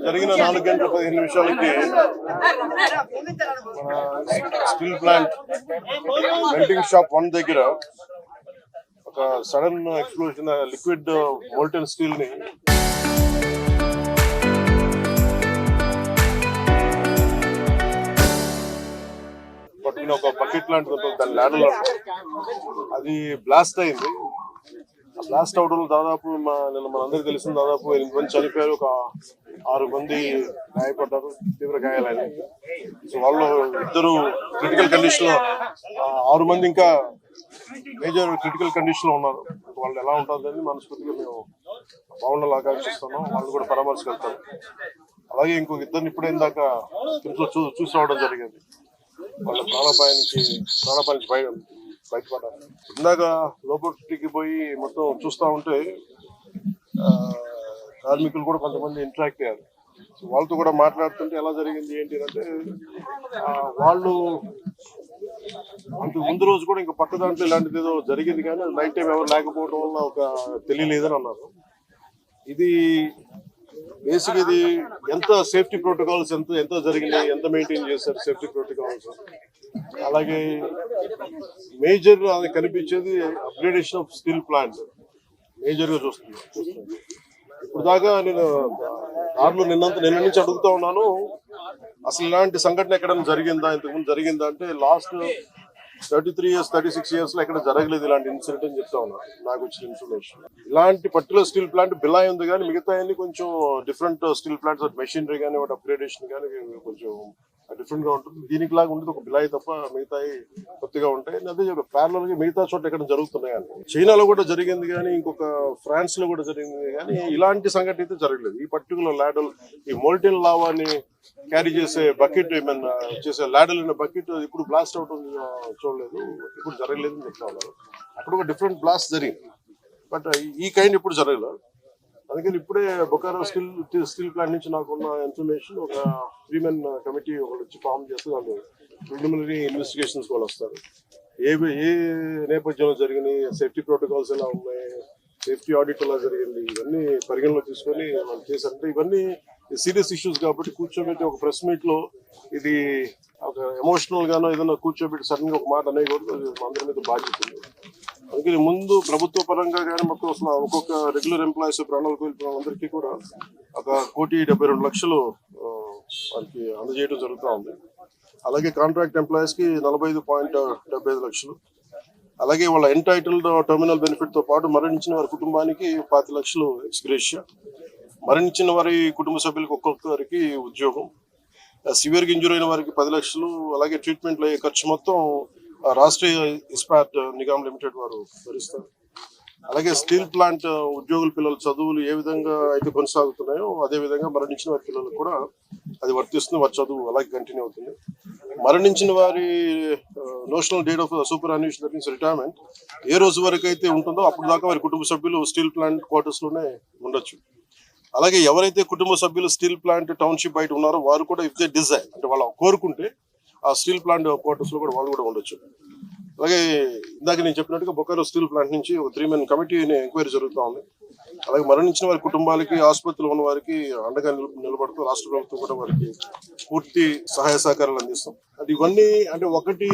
జరిగిన 4 గంటల 15 నిమిషాలకి మన స్టీల్ ప్లాంట్ వెల్డింగ్ షాప్ 1 దగ్గర ఒక sudden explosion, liquid molten steel ని పట్టుకుని ఒక బకెట్ లాంటిది ఉంటుంది, దాని ల్యాడర్ అది బ్లాస్ట్ అయింది. బ్లాస్ట్ అవడంలో దాదాపు నిన్న మనందరికీ తెలిసింది, దాదాపు 8 మంది చనిపోయారు, ఒక 6 మంది గాయపడ్డారు, తీవ్ర గాయాలైనాయి. సో వాళ్ళు 2 క్రిటికల్ కండిషన్ లో, 6 మంది ఇంకా మేజర్ క్రిటికల్ కండిషన్ లో ఉన్నారు. వాళ్ళు ఎలా ఉంటుందని మనస్ఫూర్తిగా మేము బాగుండాలి ఆకాంక్షిస్తున్నాం. వాళ్ళు కూడా పరామర్శకెళ్తారు. అలాగే ఇంకొక 2 ఇప్పుడే ఇందాక చూసి రావడం జరిగింది. వాళ్ళ ప్రాణాపాయానికి బయటపడ్డారు. ఇందాక లోపలికి పోయి మొత్తం చూస్తూ ఉంటే కార్మికులు కూడా కొంతమంది ఇంటరాక్ట్ అయ్యారు. వాళ్ళతో కూడా మాట్లాడుతుంటే ఎలా జరిగింది ఏంటి అంటే, వాళ్ళు అంతకు ముందు రోజు కూడా ఇంకా పక్క దాంట్లో ఇలాంటిది ఏదో జరిగింది, కానీ నైట్ టైం ఎవరు లేకపోవడం వల్ల ఒక తెలియలేదని అన్నారు. ఇది బేసిక్, ఇది ఎంత సేఫ్టీ ప్రోటోకాల్స్ ఎంత జరిగినాయి, ఎంత మెయింటైన్ చేశారు సేఫ్టీ ప్రోటోకాల్స్. అలాగే మేజర్ అది కనిపించేది upgradation of steel plant major గా చూస్తున్నాను. ఇప్పుడు దాకా నేను దారిలో నిన్న నుంచి అడుగుతా ఉన్నాను, అసలు ఇలాంటి సంఘటన ఎక్కడైనా జరిగిందా, ఇంతకుముందు జరిగిందా అంటే లాస్ట్ 33 years 36 years లో ఎక్కడ జరగలేదు ఇలాంటి ఇన్సిడెంట్ అని చెప్తా ఉన్నా. నాకు వచ్చిన ఇన్ఫర్మేషన్ ఇలాంటి పర్టికులర్ స్టీల్ ప్లాంట్ బిలాయ్ ఉంది, కానీ మిగతా అన్ని కొంచెం డిఫరెంట్ స్టీల్ ప్లాంట్స్, మెషినరీ కానీ వాటి అప్గ్రేడేషన్ కానీ కొంచెం డిఫరెంట్ గా ఉంటుంది. దీనికి లాగా ఉండదు, ఒక బిలాయి తప్ప మిగతాయి కొత్తగా ఉంటాయి. అదే ప్యారలల్ గా మిగతా చోట ఎక్కడ జరుగుతున్నాయి అని. చైనాలో కూడా జరిగింది, కానీ ఇంకొక ఫ్రాన్స్ లో కూడా జరిగింది, కానీ ఇలాంటి సంఘటన అయితే జరగలేదు. ఈ పర్టికులర్ ల్యాడల్, ఈ మోల్టెన్ లావాని క్యారీ చేసే బకెట్, ఏమైనా చేసే ల్యాడల్ ఉన్న బకెట్ ఇప్పుడు బ్లాస్ట్ అవడం చూడలేదు, ఇప్పుడు జరగలేదు అని చెప్తా ఉన్నారు. అక్కడ ఒక డిఫరెంట్ బ్లాస్ట్ జరిగింది, బట్ ఈ కైండ్ ఇప్పుడు జరగలేదు. అందుకని ఇప్పుడే బొకారో స్టీల్ ప్లాంట్ నుంచి నాకున్న ఇన్ఫర్మేషన్, ఒక 3 men కమిటీ ఒకటి వచ్చి ఫామ్ చేస్తే వాళ్ళు ప్రిలిమినరీ ఇన్వెస్టిగేషన్స్ వాళ్ళు వస్తారు. ఏ నేపథ్యంలో జరిగినాయి, సేఫ్టీ ప్రోటోకాల్స్ ఎలా ఉన్నాయి, సేఫ్టీ ఆడిట్ ఎలా జరిగింది, ఇవన్నీ పరిగణలో తీసుకొని వాళ్ళు చేశారంటే ఇవన్నీ సీరియస్ ఇష్యూస్ కాబట్టి కూర్చోబెట్టి ఒక ప్రెస్ మీట్ లో ఇది ఒక ఎమోషనల్ గానో ఏదైనా కూర్చోబెట్టి సడన్ గా ఒక మాట అనేకూడదు, అందరి మీద బాధ్యత ఉంది. అందుకని ముందు ప్రభుత్వ పరంగా కానీ మొత్తం అసలు ఒక్కొక్క రెగ్యులర్ ఎంప్లాయీస్ ప్రాణాలు కోల్పోయిన అందరికీ కూడా 1,72,00,000 వారికి అందజేయడం జరుగుతూ ఉంది. అలాగే కాంట్రాక్ట్ ఎంప్లాయీస్ కి 45.75 లక్షలు, అలాగే వాళ్ళ ఎంటైటిల్డ్ టర్మినల్ బెనిఫిట్ తో పాటు మరణించిన వారి కుటుంబానికి 5 లక్షలు ఎక్స్గ్రేషియా, మరణించిన వారి కుటుంబ సభ్యులకు ఒక్కొక్కరికి ఉద్యోగం, సివియర్ ఇంజూరీ అయిన వారికి 10 లక్షలు, అలాగే ట్రీట్మెంట్లు అయ్యే ఖర్చు మొత్తం రాష్ట్రీయ ఇస్పాట్ నిగమ్ లిమిటెడ్ వారు భరిస్తారు. అలాగే స్టీల్ ప్లాంట్ ఉద్యోగుల పిల్లల చదువులు ఏ విధంగా అయితే కొనసాగుతున్నాయో అదే విధంగా మరణించిన వారి పిల్లలకు కూడా అది వర్తిస్తుంది, వారి చదువు అలాగే కంటిన్యూ అవుతుంది. మరణించిన వారి notional date of superannuation, that means retirement, ఏ రోజు వరకు అయితే ఉంటుందో అప్పుడు దాకా వారి కుటుంబ సభ్యులు స్టీల్ ప్లాంట్ క్వార్టర్స్ లోనే ఉండొచ్చు. అలాగే ఎవరైతే కుటుంబ సభ్యులు స్టీల్ ప్లాంట్ టౌన్షిప్ బయట ఉన్నారో వారు కూడా ఇఫ్ దే డిజైర్, అంటే వాళ్ళు కోరుకుంటే ఆ స్టీల్ ప్లాంట్ క్వార్టర్స్ లో కూడా వాళ్ళు కూడా ఉండొచ్చు. అలాగే ఇందాక నేను చెప్పినట్టుగా బొకారో స్టీల్ ప్లాంట్ నుంచి ఒక 3 men కమిటీని ఎంక్వైరీ జరుగుతూ ఉంది. అలాగే మరణించిన వారి కుటుంబాలకి, ఆసుపత్రిలో ఉన్న వారికి అండగా నిలబడుతూ రాష్ట్ర ప్రభుత్వం కూడా వారికి పూర్తి సహాయ సహకారాలు అందిస్తాం. అది ఇవన్నీ అంటే ఒకటి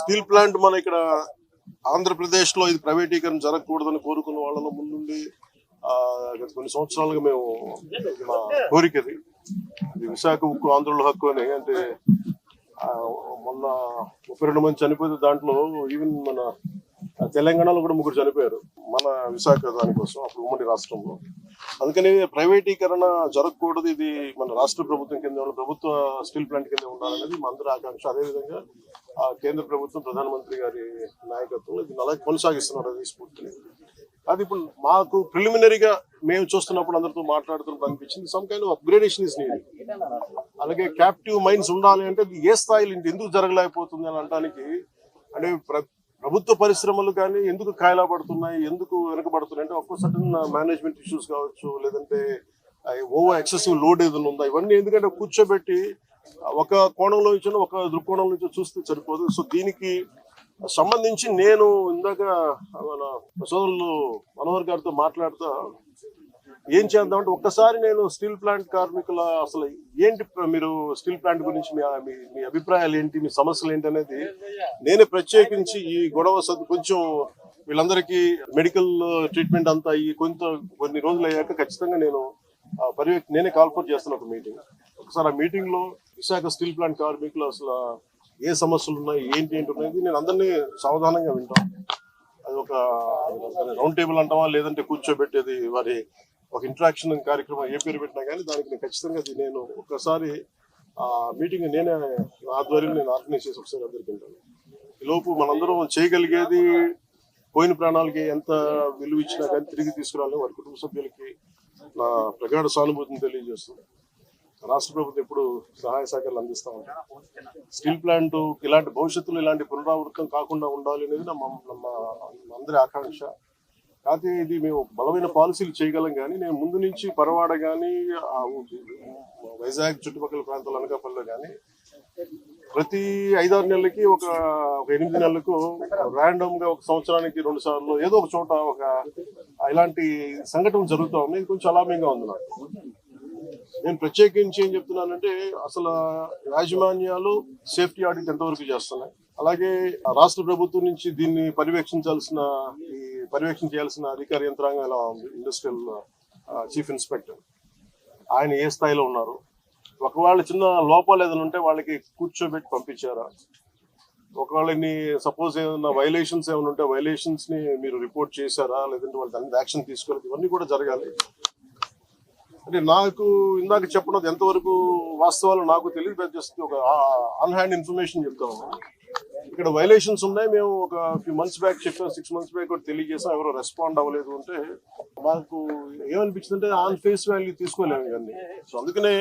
స్టీల్ ప్లాంట్ మన ఇక్కడ ఆంధ్రప్రదేశ్ లో ఇది ప్రైవేటీకరణ జరగకూడదని కోరుకున్న వాళ్ళలో ముందుండి గత కొన్ని సంవత్సరాలుగా మేము మా కోరికది విశాఖ ఉక్కు ఆంధ్రుల హక్కు అని. అంటే మొన్న 32 మంది చనిపోతే దాంట్లో ఈవెన్ మన తెలంగాణలో కూడా 3 చనిపోయారు మన విశాఖ దానికోసం, అప్పుడు ఉమ్మడి రాష్ట్రంలో. అందుకని ప్రైవేటీకరణ జరగకూడదు, ఇది మన రాష్ట్ర ప్రభుత్వం కింద ప్రభుత్వ స్టీల్ ప్లాంట్ కింద ఉండాలనేది మా అందరి ఆకాంక్ష. అదేవిధంగా కేంద్ర ప్రభుత్వం ప్రధానమంత్రి గారి నాయకత్వం ఇది అలాగే కొనసాగిస్తున్నారు అది స్ఫూర్తిని. అది ఇప్పుడు మాకు ప్రిలిమినరీగా మేము చూస్తున్నప్పుడు అందరితో మాట్లాడుతున్నప్పుడు అనిపించింది some kind of upgradation is needed. అలాగే క్యాప్టివ్ మైన్స్ ఉండాలి అంటే ఏ స్థాయిలో ఎందుకు జరగలేకపోతుంది అని అనడానికి, అంటే ప్రభుత్వ పరిశ్రమలు కానీ ఎందుకు కాయలా పడుతున్నాయి, ఎందుకు వెనకబడుతున్నాయి అంటే ఒక్కో సర్టన్ మేనేజ్మెంట్ ఇష్యూస్ కావచ్చు, లేదంటే ఓవర్ ఎక్సెసివ్ లోడ్ ఏదైనా ఉందా, ఇవన్నీ ఎందుకంటే కూర్చోబెట్టి ఒక కోణంలో నుంచి ఒక దృక్కోణం నుంచి చూస్తే సరిపోదు. సో దీనికి సంబంధించి నేను ఇందాక మన సోదరులు మనోహర్ గారితో మాట్లాడుతూ ఏం చేద్దామంటే ఒక్కసారి నేను స్టీల్ ప్లాంట్ కార్మికుల అసలు ఏంటి, మీరు స్టీల్ ప్లాంట్ గురించి మీ అభిప్రాయాలు ఏంటి, మీ సమస్యలు ఏంటి అనేది నేనే ప్రత్యేకించి ఈ గొడవ కొంచెం వీళ్ళందరికీ మెడికల్ ట్రీట్మెంట్ అంతా ఈ కొన్ని రోజులు అయ్యాక ఖచ్చితంగా నేను నేనే కాల్ఫర్ చేస్తాను ఒక మీటింగ్. ఒకసారి ఆ మీటింగ్ లో విశాఖ స్టీల్ ప్లాంట్ కార్మికులు అసలు ఏ సమస్యలు ఉన్నాయి, ఏంటి ఉన్నాయి నేను అందరినీ సావధానంగా వింటాను. అది ఒక రౌండ్ టేబుల్ అంటామా, లేదంటే కూర్చోబెట్టేది వారి ఒక ఇంటరాక్షన్ కార్యక్రమం ఏ పేరు పెట్టినా కానీ దానికి నేను ఖచ్చితంగా నేను ఒకసారి ఆ మీటింగ్ నేనే ఆధ్వర్యం నేను ఆర్గనైజ్ చేసి ఒకసారి అందరికి వింటాను. ఈ లోపు మనందరం చేయగలిగేది పోయిన ప్రాణాలకి ఎంత విలువ ఇచ్చినా కానీ తిరిగి తీసుకురాలి. వారి కుటుంబ సభ్యులకి నా ప్రగాఢ సానుభూతిని తెలియజేస్తుంది. రాష్ట్ర ప్రభుత్వం ఎప్పుడు సహాయ సహకారాలు అందిస్తూ ఉంటారు. స్టీల్ ప్లాంట్ ఇలాంటి భవిష్యత్తులో ఇలాంటి పునరావృతం కాకుండా ఉండాలి అనేది ನಮ್ಮ అందరి ఆకాంక్ష. కాకపోతే ఇది మేము బలమైన పాలసీలు చేయగలం, కానీ నేను ముందు నుంచి పరవాడ కానీ వైజాగ్ చుట్టుపక్కల ప్రాంతాలు అనకాపల్లిలో కానీ ప్రతి 5-6 నెలలకి ఒక 8 నెలలకు ర్యాండమ్ గా ఒక సంవత్సరానికి 2 సార్లు ఏదో ఒక చోట ఒక ఇలాంటి సంఘటనలు జరుగుతూ ఉన్నాయి. ఇది కొంచెం అలామ్యంగా ఉంది నాకు. నేను ప్రత్యేకించి ఏం చెప్తున్నానంటే అసలు యాజమాన్యాలు సేఫ్టీ ఆడిట్ ఎంతవరకు చేస్తున్నాయి, అలాగే రాష్ట్ర ప్రభుత్వం నుంచి దీన్ని పర్యవేక్షణ చేయాల్సిన అధికార యంత్రాంగం ఎలా ఉంది. ఇండస్ట్రియల్ చీఫ్ ఇన్స్పెక్టర్ ఆయన ఏ స్థాయిలో ఉన్నారు, ఒకవేళ చిన్న లోపాలు ఏదైనా ఉంటే వాళ్ళకి కూర్చోబెట్టి పంపించారా, ఒకవేళ సపోజ్ ఏదైనా వైలేషన్స్ ఏమైనా ఉంటే వైలేషన్స్ ని మీరు రిపోర్ట్ చేశారా, లేదంటే వాళ్ళు దాని యాక్షన్ తీసుకోలేదు, ఇవన్నీ కూడా జరగాలి. అంటే నాకు ఇందాక చెప్పడం ఎంతవరకు వాస్తవాలు నాకు తెలియదు, జస్ట్ ఒక ఆన్ హ్యాండ్ ఇన్ఫర్మేషన్ చెప్తాము. ఇక్కడ వైలేషన్స్ ఉన్నాయి, మేము ఒక ఫ్యూ మంత్స్ బ్యాక్ చెప్పాం, 6 months బ్యాక్ కూడా తెలియజేసాం, ఎవరో రెస్పాండ్ అవ్వలేదు అంటే మాకు ఏమనిపించింది అంటే ఆన్ ఫేస్ వాల్యూ తీసుకోలేము ఇవన్నీ. సో అందుకనే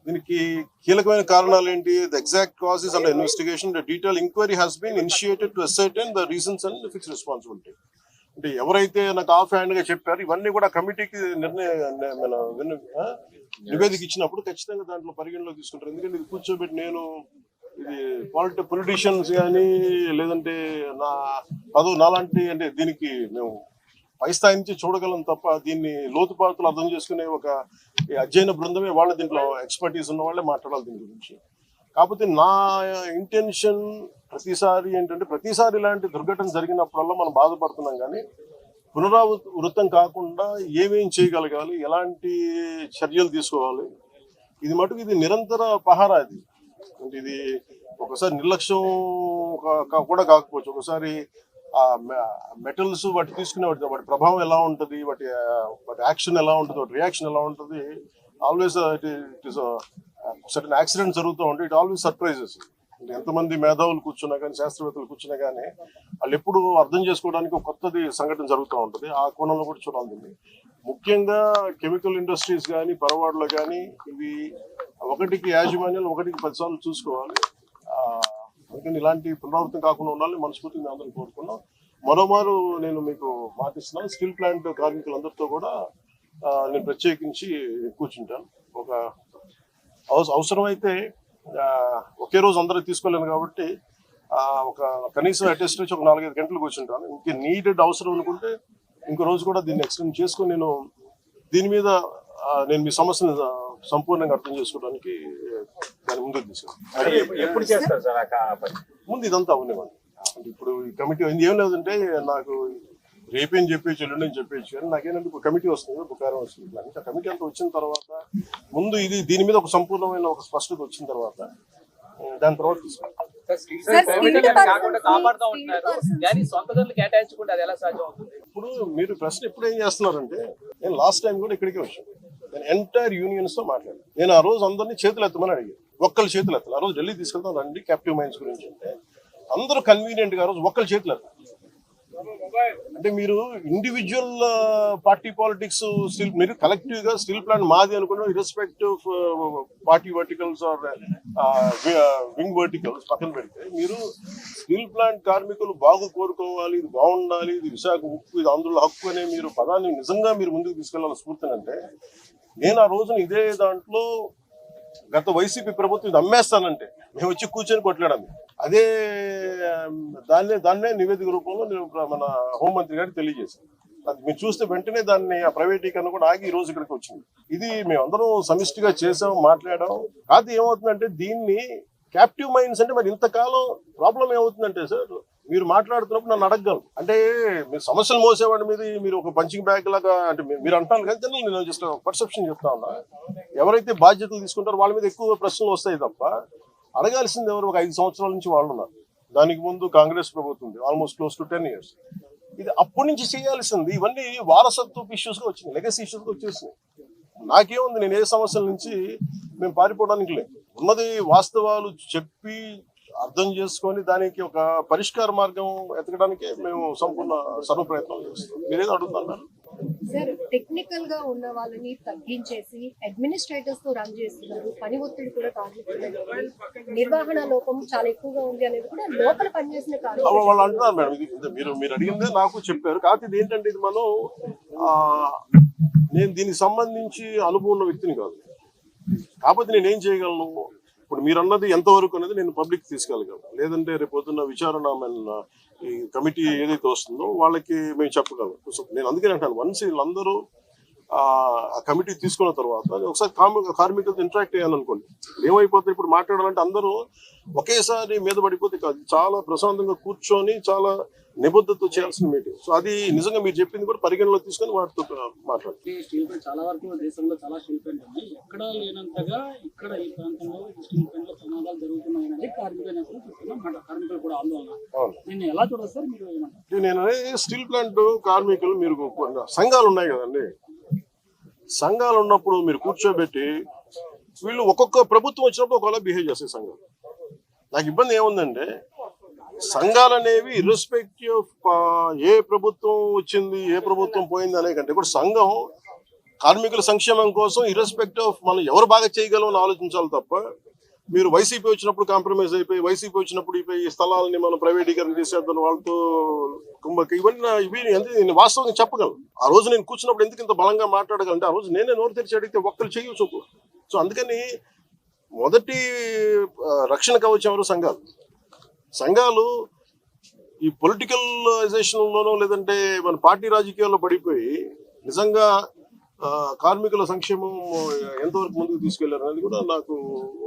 దీనికి కీలకమైన కారణాలు ఏంటి, the exact causes and investigation, the detail enquiry has been initiated to ascertain the reasons and fix responsibility. అంటే ఎవరైతే నాకు ఆఫ్ హ్యాండ్ గా చెప్పారు ఇవన్నీ కూడా కమిటీకి నివేదిక ఇచ్చినప్పుడు ఖచ్చితంగా దాంట్లో పరిగణలోకి తీసుకుంటారు. ఎందుకంటే ఇది కూర్చోబెట్టి నేను ఇది పొలిటీషియన్స్ కానీ లేదంటే నాలాంటి అంటే దీనికి మేము పై స్థాయి నుంచి చూడగలం తప్ప దీన్ని లోతుపాతులు అర్థం చేసుకునే ఒక అధ్యయన బృందమే వాళ్ళ దీంట్లో ఎక్స్పర్టీస్ ఉన్న వాళ్ళే మాట్లాడాలి దీని గురించి. కాకపోతే నా ఇంటెన్షన్ ప్రతిసారి ఏంటంటే ప్రతిసారి ఇలాంటి దుర్ఘటన జరిగినప్పుడల్లా మనం బాధపడుతున్నాం, కానీ పునరావృతం కాకుండా ఏమేం చేయగలగాలి, ఎలాంటి చర్యలు తీసుకోవాలి, ఇది మటుకు ఇది నిరంతర పహారా. ఇది అంటే ఇది ఒకసారి నిర్లక్ష్యం కూడా కాకపోవచ్చు, ఒకసారి ఆ మెటల్స్ వాటి తీసుకునే వాటి ప్రభావం ఎలా ఉంటుంది, వాటి యాక్షన్ ఎలా ఉంటుంది, వాటి రియాక్షన్ ఎలా ఉంటుంది, always it is certain accident జరుగుతూ ఉంటే ఇట్ ఆల్వేస్ సర్ప్రైజెస్. ఎంతమంది మేధావులు కూర్చున్నా కానీ శాస్త్రవేత్తలు కూర్చున్నా కానీ వాళ్ళు ఎప్పుడు అర్థం చేసుకోవడానికి ఒక కొత్తది సంఘటన జరుగుతూ ఉంటుంది. ఆ కోణంలో కూడా చూడాలి. ముఖ్యంగా కెమికల్ ఇండస్ట్రీస్ కానీ పరవాడలో కానీ ఇవి ఒకటికి యాజమాన్యాలు 1-10 సార్లు చూసుకోవాలి. అందుకని ఇలాంటి పునరావృతం కాకుండా ఉండాలని మనస్ఫూర్తిగా మేము అందరం కోరుకున్నాం. మరోమారు నేను మీకు మాటిస్తున్నాను, స్టీల్ ప్లాంట్ కార్మికులందరితో కూడా నేను ప్రత్యేకించి కూర్చుంటాను. ఒక అవసరమైతే ఒకే రోజు అందరూ తీసుకోలేను కాబట్టి ఒక కనీసం అటెస్ట్ వచ్చి ఒక 4-5 గంటలు కూర్చుంటాను. ఇంక నీడెడ్ అవసరం అనుకుంటే ఇంకో రోజు కూడా దీన్ని ఎక్స్టెండ్ చేసుకుని నేను దీని మీద నేను మీ సమస్యను సంపూర్ణంగా అర్థం చేసుకోవడానికి దాని ముందుకు తీసుకెళ్ళాను. ముందు ఇదంతా అవనివ్వండి. అంటే ఇప్పుడు ఈ కమిటీ ఏం లేదంటే నాకు రేపేం చెప్పేసి ఎల్లుండి చెప్పేసి, కానీ నాకేంటంటే ఇప్పుడు కమిటీ వస్తుంది, బుకారం వస్తుంది. ఆ కమిటీ అంతా వచ్చిన తర్వాత ముందు దీని మీద ఒక సంపూర్ణమైన ఒక స్పష్టత వచ్చిన తర్వాత దాని తర్వాత తీసుకోవాలి. ఇప్పుడు మీరు ప్రశ్న ఎప్పుడు ఏం చేస్తున్నారంటే, నేను లాస్ట్ టైం కూడా ఇక్కడికే వచ్చాను, నేను ఎంటైర్ యూనియన్స్ తో మాట్లాడాను. నేను ఆ రోజు అందరినీ చేతులు ఎత్తమని అడిగాను, ఒక్కళ్ళు చేతులు ఎత్తాలి. ఆ రోజు ఢిల్లీ తీసుకెళ్తాం రండి క్యాప్టివ్ మైన్స్ గురించి అంటే అందరూ కన్వీనియంట్ గా ఆ రోజు ఒక్కళ్ళు చేతులు ఎత్తాలి. అంటే మీరు ఇండివిజువల్ పార్టీ పాలిటిక్స్ మీరు కలెక్టివ్ గా స్టీల్ ప్లాంట్ మాది అనుకున్నాం, irrespective party verticals or wing verticals పక్కన పెడితే మీరు స్టీల్ ప్లాంట్ కార్మికులు బాగు కోరుకోవాలి, ఇది బాగుండాలి, ఇది విశాఖ ఉక్కు, ఇది ఆంధ్రుల హక్కు అనే మీరు పదాన్ని నిజంగా మీరు ముందుకు తీసుకెళ్లాలని స్ఫూర్తినంటే నేను ఆ రోజున ఇదే దాంట్లో గత వైసీపీ ప్రభుత్వం ఇది అమ్మేస్తానంటే మేము వచ్చి కూర్చొని కొట్లాడాము. అదే దాన్నే నివేదిక రూపంలో నేను మన హోంమంత్రి గారికి తెలియజేశాను. అది మీరు చూస్తే వెంటనే దాన్ని ఆ ప్రైవేటీకరణ కూడా ఆగి ఈ రోజు ఇక్కడికి వచ్చింది. ఇది మేమందరం సమిష్టిగా చేసాం, మాట్లాడాం. కాదు ఏమవుతుందంటే దీన్ని క్యాప్టివ్ మైండ్స్ అంటే మరి ఇంతకాలం ప్రాబ్లం ఏమవుతుందంటే సార్, మీరు మాట్లాడుతున్నప్పుడు నన్ను అడగగలరు. అంటే మీరు సమస్యలు మోసేవాడి మీద మీరు ఒక పంచింగ్ బ్యాగ్ లాగా అంటే మీరు అంటాను కానీ జనరల్ నేను జస్ట్ పర్సెప్షన్ చెప్తా ఉన్నా. ఎవరైతే బాధ్యతలు తీసుకుంటారో వాళ్ళ మీద ఎక్కువ ప్రశ్నలు వస్తాయి తప్ప అడగాల్సింది ఎవరు? ఒక 5 సంవత్సరాల నుంచి వాళ్ళు ఉన్నారు. దానికి ముందు కాంగ్రెస్ ప్రభుత్వం ఉంది, ఆల్మోస్ట్ క్లోజ్ టు 10 years. ఇది అప్పటి నుంచి చేయాల్సింది. ఇవన్నీ వారసత్వపు ఇష్యూస్ గా వచ్చినాయి, లెగసీ ఇష్యూస్ గా వచ్చేసినాయి. నాకేముంది, నేను ఏ సమస్యల నుంచి మేము పారిపోవడానికి లేదు. ఉన్నది వాస్తవాలు చెప్పి అర్థం చేసుకొని దానికి ఒక పరిష్కార మార్గం ఎతకడానికి మేము సంపూర్ణ సర్వ ప్రయత్నం చేస్తాం. మీరేదో అడుగుతున్నారు సార్. టెక్నికల్ గా ఉన్న వాళ్ళని తగ్గించేసి అడ్మినిస్ట్రేటర్స్ తో రన్ చేస్తున్నారు. పని ఒత్తిడి కూడా కార్మికులు, నిర్వహణ లోపం చాలా ఎక్కువగా ఉంది అనేది కూడా లోపల పనిచేసిన వాళ్ళు అంటున్నారు మేడం. ఇది మీరు అడిగిందే నాకు చెప్పారు. కాకపోతే ఇది ఏంటంటే ఇది మనం నేను దీనికి సంబంధించి అనుభవం ఉన్న వ్యక్తిని కాదు. కాకపోతే నేను ఏం చేయగలను, ఇప్పుడు మీరు అన్నది ఎంతవరకు అనేది నేను పబ్లిక్ తీసుకెళ్ళగలను. లేదంటే రేపు పొద్దున్న విచారణ ఈ కమిటీ ఏదైతే వస్తుందో వాళ్ళకి మేము చెప్పగలం. సో నేను అందుకని అంటాను, వన్స్ వీళ్ళందరూ ఆ కమిటీ తీసుకున్న తర్వాత ఒకసారి కార్మికులతో ఇంటరాక్ట్ అయ్యాలనుకోండి, ఏమైపోతుంది ఇప్పుడు మాట్లాడాలంటే అందరూ ఒకేసారి మీద పడిపోతే కాదు. చాలా ప్రశాంతంగా కూర్చొని చాలా నిబద్ధతతో చేయాల్సిన మీటింగ్. సో అది నిజంగా మీరు చెప్పింది కూడా పరిగణలో తీసుకొని వాటితో మాట్లాడుతుంది. స్టీల్ ప్లాంట్ చాలా వరకు దేశంలో చాలా స్టీల్ ప్లాంట్ ఉన్నాయి. ఎక్కడ లేనంతగా ఇక్కడ ఈ ప్రాంతంలో స్టీల్ ప్లాంట్ లో ప్రమాదాలు జరుగుతున్నాయని కార్మికులు చెప్తున్నాం. కార్మికులు కూడా ఆందోళన. నేను ఎలా చూడదు సార్, మీరు ఏమంటారు? నేను స్టీల్ ప్లాంట్ కార్మికులు, మీరు సంఘాలు ఉన్నాయి కదండి, సంఘాలు ఉన్నప్పుడు మీరు కూర్చోబెట్టి వీళ్ళు ఒక్కొక్క ప్రభుత్వం వచ్చినప్పుడు ఒకవేళ బిహేవ్ చేసే సంఘాలు. నాకు ఇబ్బంది ఏముందంటే సంఘాలు అనేవి ఇర్రెస్పెక్టివ్ ఏ ప్రభుత్వం వచ్చింది ఏ ప్రభుత్వం పోయింది అనే కంటే కూడా సంఘం కార్మికుల సంక్షేమం కోసం ఇర్రెస్పెక్టివ్ ఆఫ్ మనం ఎవరు బాగా చేయగలం అని ఆలోచించాలి తప్ప మీరు వైసీపీ వచ్చినప్పుడు కాంప్రమైజ్ అయిపోయి, వైసీపీ వచ్చినప్పుడు ఈ స్థలాలని మనం ప్రైవేటీకరణ చేసేద్దాం వాళ్ళతో ఇవి నేను వాస్తవంగా చెప్పగలను. ఆ రోజు నేను కూర్చున్నప్పుడు ఎందుకు ఇంత బలంగా మాట్లాడగలంటే ఆ రోజు నేనే నోరు తెరిచి అడిగితే ఒక్కరు చెయ్యి చూపు. సో అందుకని మొదటి రక్షణ కవచం ఎవరు? సంఘాలు. సంఘాలు ఈ పొలిటికలైజేషన్లోనో లేదంటే మన పార్టీ రాజకీయాల్లో పడిపోయి నిజంగా కార్మికుల సంక్షేమం ఎంతవరకు ముందుకు తీసుకెళ్లారు అనేది కూడా నాకు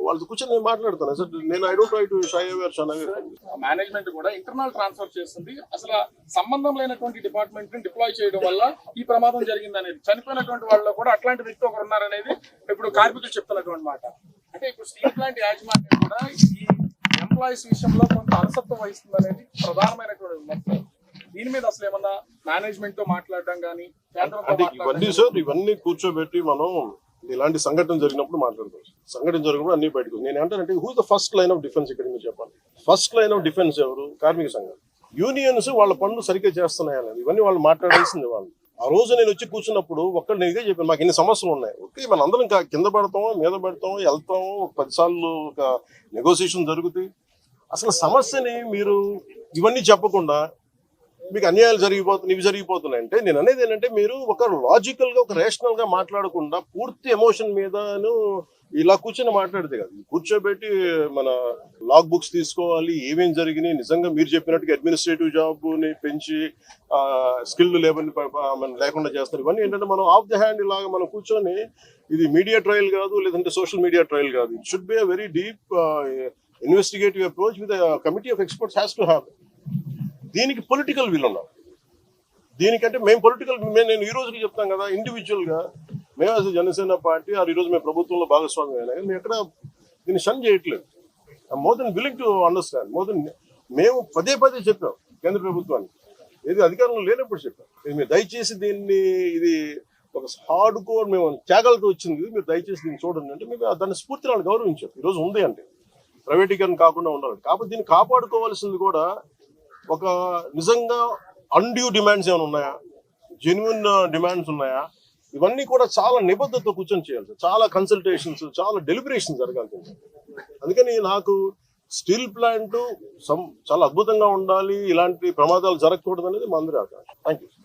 వాళ్ళతో కూర్చొని నేను మాట్లాడతాను సార్. నేను I don't try to shy away or shun away. Management కూడా ఇంటర్నల్ ట్రాన్స్ఫర్ చేస్తుంది. అసలు సంబంధం లేనటువంటి డిపార్ట్మెంట్ ని డిప్లాయ్ చేయడం వల్ల ఈ ప్రమాదం జరిగింది అనేది, చనిపోయినటువంటి వాళ్ళు కూడా అట్లాంటి వ్యక్తి ఒకరు ఉన్నారనేది ఇప్పుడు కార్మికులు చెప్తున్నటువంటి మాట. అంటే ఇప్పుడు స్టీల్ ప్లాంట్ యాజమాన్యం కూడా ఈ ఎంప్లాయీస్ విషయంలో కొంత అలసత్వం వహిస్తుంది అనేది ప్రధానమైనటువంటి విమర్శ. దీని మీద అసలు ఏమన్నా మేనేజ్మెంట్ తో మాట్లాడడం కానీ ఇవన్నీ కూర్చోబెట్టి మనం ఇలాంటి సంఘటన జరిగినప్పుడు మాట్లాడతాం. సంఘటన జరిగినప్పుడు అన్ని బయటకు. నేను ఏంటంటే who the first line of defence ఇక్కడ మీరు చెప్పాలి. ఫస్ట్ లైన్ ఆఫ్ డిఫెన్స్ ఎవరు? కార్మిక సంఘాలు. యూనియన్స్ వాళ్ళ పనులు సరిగ్గా చేస్తున్నాయనేది ఇవన్నీ వాళ్ళు మాట్లాడాల్సింది. వాళ్ళు ఆ రోజు నేను వచ్చి కూర్చున్నప్పుడు ఒక్కడు నేను ఇదే చెప్పాను, మాకు ఇన్ని సమస్యలు ఉన్నాయి. ఓకే, మన అందరం కింద పడతాము, మీద పడతాము, వెళ్తాము, 10 సార్లు ఒక నెగోసియేషన్ జరుగుతాయి. అసలు సమస్యని మీరు ఇవన్నీ చెప్పకుండా మీకు అన్యాయాలు జరిగిపోతున్నాయి, ఇవి జరిగిపోతున్నాయి అంటే నేను అనేది ఏంటంటే మీరు ఒక లాజికల్ గా ఒక రేషనల్ గా మాట్లాడకుండా పూర్తి ఎమోషన్ మీదను ఇలా కూర్చొని మాట్లాడితే కదా. కూర్చోబెట్టి మన లాగ్ బుక్స్ తీసుకోవాలి, ఏమేమి జరిగినాయి, నిజంగా మీరు చెప్పినట్టుగా అడ్మినిస్ట్రేటివ్ జాబ్ ని పెంచి స్కిల్డ్ లేబర్ ని లేకుండా చేస్తారు. ఇవన్నీ ఏంటంటే మనం ఆఫ్ ది హ్యాండ్ ఇలాగా మనం కూర్చొని ఇది మీడియా ట్రయల్ కాదు, లేదంటే సోషల్ మీడియా ట్రయల్ కాదు. It should be a very deep investigative approach with committee of experts has to have. దీనికి పొలిటికల్ వీల్ ఉన్నాం. దీనికంటే మేము పొలిటికల్ నేను ఈ రోజుకి చెప్తాను కదా, ఇండివిజువల్ గా మేము అసలు జనసేన పార్టీ ఈ రోజు మేము ప్రభుత్వంలో భాగస్వామ్యం అయినా మేము ఎక్కడ దీన్ని షన్ చేయట్లేదు. More than willing to understand. More than మేము పదే చెప్పాం కేంద్ర ప్రభుత్వానికి, ఏది అధికారంలో లేనప్పుడు చెప్పాం, మీరు దయచేసి దీన్ని ఇది ఒక హార్డ్ కోర్ మేము త్యాగాలతో వచ్చింది, మీరు దయచేసి దీన్ని చూడండి అంటే మేము దాన్ని స్ఫూర్తిని వాళ్ళు గౌరవించాం. ఈరోజు ఉంది అంటే ప్రైవేటీకరణ కాకుండా ఉండాలి. కాబట్టి దీన్ని కాపాడుకోవాల్సింది కూడా ఒక నిజంగా అన్డ్యూ డిమాండ్స్ ఏమైనా ఉన్నాయా, జెన్యున్ డిమాండ్స్ ఉన్నాయా, ఇవన్నీ కూడా చాలా నిబద్ధతతో కూర్చొని చేయాలి. చాలా కన్సల్టేషన్స్, చాలా డెలిబరేషన్ జరగాల్సింది. అందుకని నాకు స్టీల్ ప్లాంట్ చాలా అద్భుతంగా ఉండాలి, ఇలాంటి ప్రమాదాలు జరగకూడదు అనేది మా అందరి ఆకాంక్ష. Thank you.